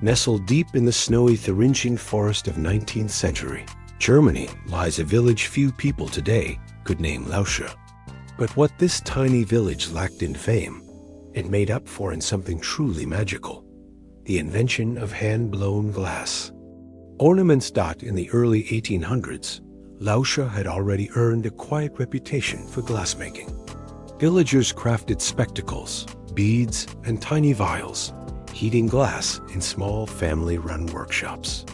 Nestled deep in the snowy Thuringian forest of 19th century Germany lies a village few people today could name Lauscha. But what this tiny village lacked in fame, it made up for in something truly magical: the invention of hand-blown glass. Ornaments. In the early 1800s, Lauscha had already earned a quiet reputation for glassmaking. Villagers crafted spectacles, beads, and tiny vials, heating glass in small family-run workshops.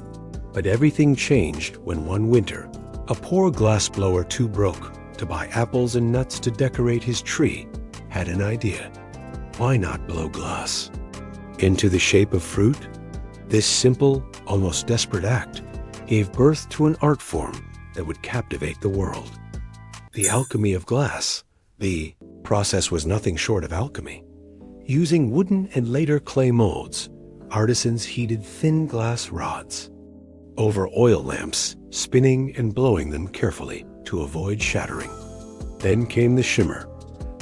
But everything changed when one winter, a poor glassblower too broke to buy apples and nuts to decorate his tree had an idea. Why not blow glass into the shape of fruit? This simple, almost desperate act gave birth to an art form that would captivate the world: the alchemy of glass. The process was nothing short of alchemy. Using wooden and later clay molds, artisans heated thin glass rods over oil lamps, spinning and blowing them carefully to avoid shattering. Then came the shimmer.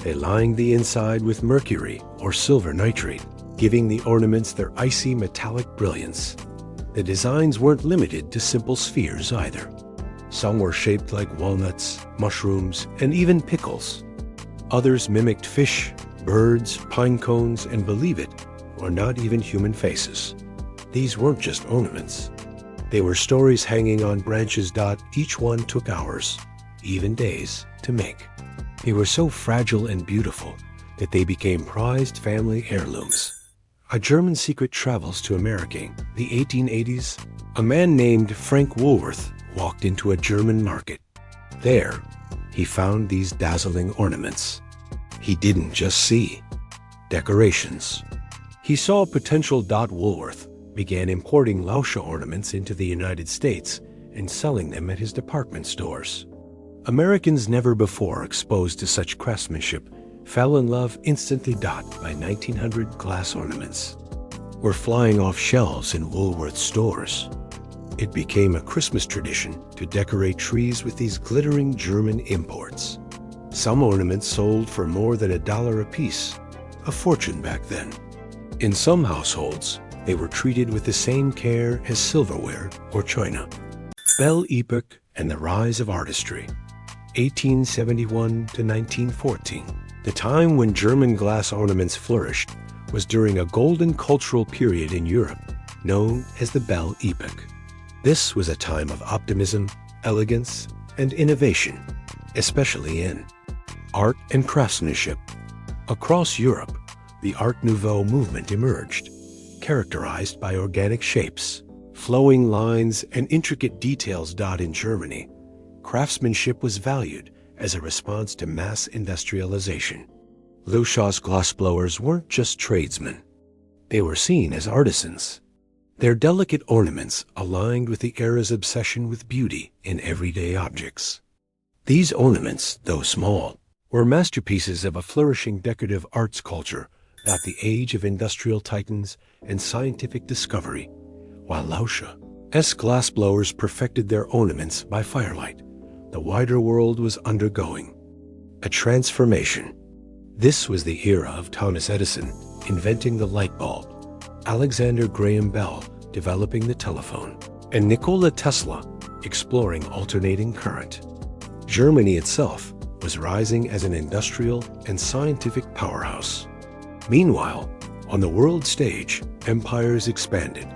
They lined the inside with mercury or silver nitrate, giving the ornaments their icy metallic brilliance. The designs weren't limited to simple spheres either. Some were shaped like walnuts, mushrooms, and even pickles. Others mimicked fish, birds, pine cones, and believe it or not, even human faces. These weren't just ornaments. They were stories hanging on branches. Each one took hours, even days, to make. They were so fragile and beautiful that they became prized family heirlooms. A German secret travels to America. The 1880s, a man named Frank Woolworth walked into a German market. There, he found these dazzling ornaments. He didn't just see decorations. He saw potential. Woolworth began importing Lauscha ornaments into the United States and selling them at his department stores. Americans never before exposed to such craftsmanship fell in love instantly. By 1900, glass ornaments were flying off shelves in Woolworth stores. It became a Christmas tradition to decorate trees with these glittering German imports. Some ornaments sold for more than $1 a piece, a fortune back then. In some households, they were treated with the same care as silverware or china. Belle Epoque and the rise of artistry. 1871 to 1914. The time when German glass ornaments flourished was during a golden cultural period in Europe known as the Belle Epoque. This was a time of optimism, elegance, and innovation, especially in art and craftsmanship. Across Europe, the Art Nouveau movement emerged, characterized by organic shapes, flowing lines, and intricate details. In Germany, craftsmanship was valued as a response to mass industrialization. Lauscha's glassblowers weren't just tradesmen. They were seen as artisans. Their delicate ornaments aligned with the era's obsession with beauty in everyday objects. These ornaments, though small, were masterpieces of a flourishing decorative arts culture at the age of industrial titans and scientific discovery, while Lauscha's glassblowers perfected their ornaments by firelight. The wider world was undergoing a transformation. This was the era of Thomas Edison inventing the light bulb, Alexander Graham Bell developing the telephone, and Nikola Tesla exploring alternating current. Germany itself was rising as an industrial and scientific powerhouse. Meanwhile, on the world stage, empires expanded.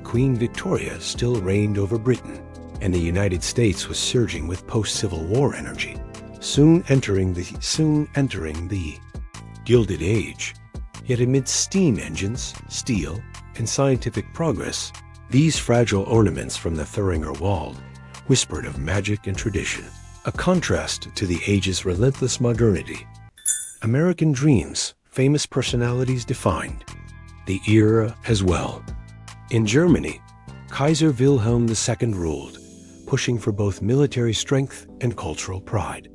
Queen Victoria still reigned over Britain, and the United States was surging with post-Civil War energy, soon entering the Gilded Age. Yet amid steam engines, steel, and scientific progress, these fragile ornaments from the Thüringer Wald whispered of magic and tradition, a contrast to the age's relentless modernity. American dreams, famous personalities defined the era as well. In Germany, Kaiser Wilhelm II ruled, pushing for both military strength and cultural pride.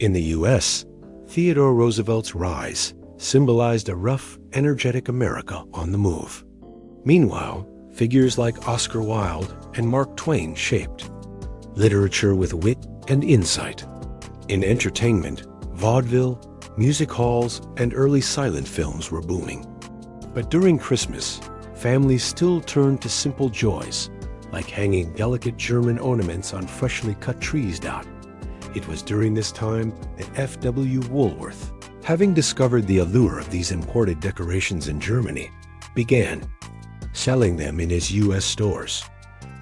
In the U.S., Theodore Roosevelt's rise symbolized a rough, energetic America on the move. Meanwhile, figures like Oscar Wilde and Mark Twain shaped literature with wit and insight. In entertainment, vaudeville, music halls, and early silent films were booming. But during Christmas, families still turned to simple joys, like hanging delicate German ornaments on freshly cut trees. It was during this time that F.W. Woolworth, having discovered the allure of these imported decorations in Germany, began selling them in his U.S. stores,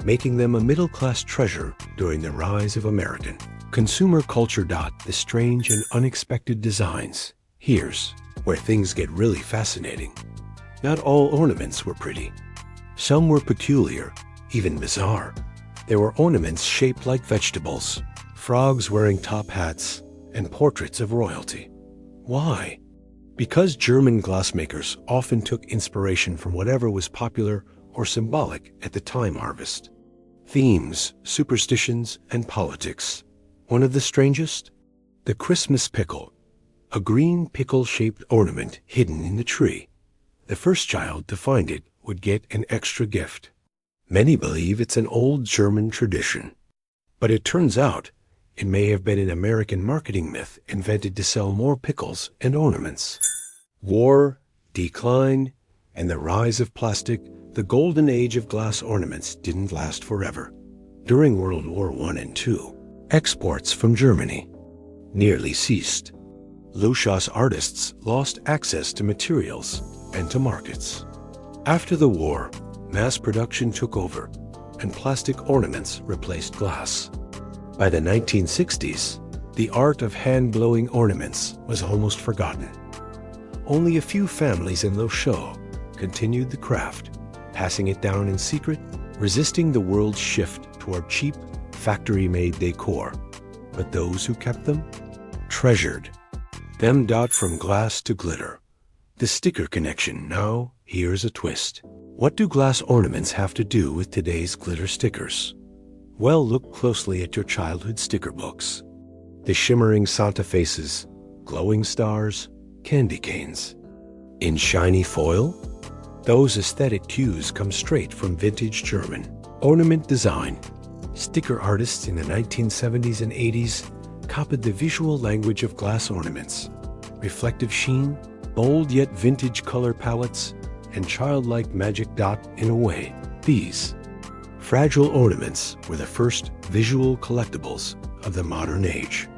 making them a middle-class treasure during the rise of American consumer culture. The strange and unexpected designs. Here's where things get really fascinating. Not all ornaments were pretty. Some were peculiar, even bizarre. There were ornaments shaped like vegetables, frogs wearing top hats, and portraits of royalty. Why? Because German glassmakers often took inspiration from whatever was popular or symbolic at the time harvest. Themes, superstitions, and politics. One of the strangest? The Christmas pickle, a green pickle-shaped ornament hidden in the tree. The first child to find it would get an extra gift. Many believe it's an old German tradition, but it turns out it may have been an American marketing myth invented to sell more pickles and ornaments. War, decline, and the rise of plastic, the golden age of glass ornaments didn't last forever. During World War I and II, exports from Germany nearly ceased. Lauscha's artists lost access to materials and to markets. After the war, mass production took over, and plastic ornaments replaced glass. By the 1960s, the art of hand-blowing ornaments was almost forgotten. Only a few families in Lauscha continued the craft, passing it down in secret, resisting the world's shift toward cheap, factory-made decor. But those who kept them treasured them. From glass to glitter. The sticker connection. Now, here's a twist. What do glass ornaments have to do with today's glitter stickers? Well, look closely at your childhood sticker books. The shimmering Santa faces, glowing stars, candy canes. In shiny foil? Those aesthetic cues come straight from vintage German ornament design. Sticker artists in the 1970s and 80s copied the visual language of glass ornaments. Reflective sheen, bold yet vintage color palettes, and childlike magic. In a way, these fragile ornaments were the first visual collectibles of the modern age.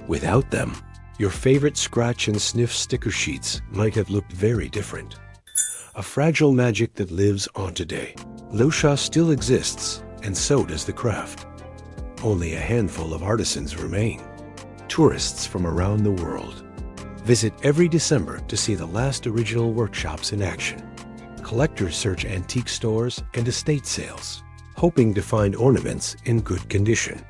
Without them, your favorite scratch and sniff sticker sheets might have looked very different. A fragile magic that lives on today. Lauscha still exists, and so does the craft. Only a handful of artisans remain. Tourists from around the world visit every December to see the last original workshops in action. Collectors search antique stores and estate sales, hoping to find ornaments in good condition.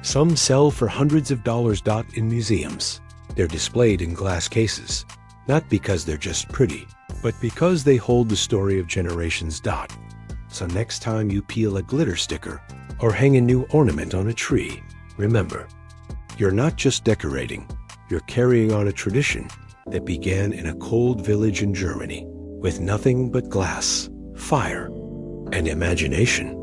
Some sell for hundreds of dollars. In museums, they're displayed in glass cases, not because they're just pretty, but because they hold the story of generations. So next time you peel a glitter sticker or hang a new ornament on a tree, remember, you're not just decorating, you're carrying on a tradition that began in a cold village in Germany with nothing but glass, fire, and imagination.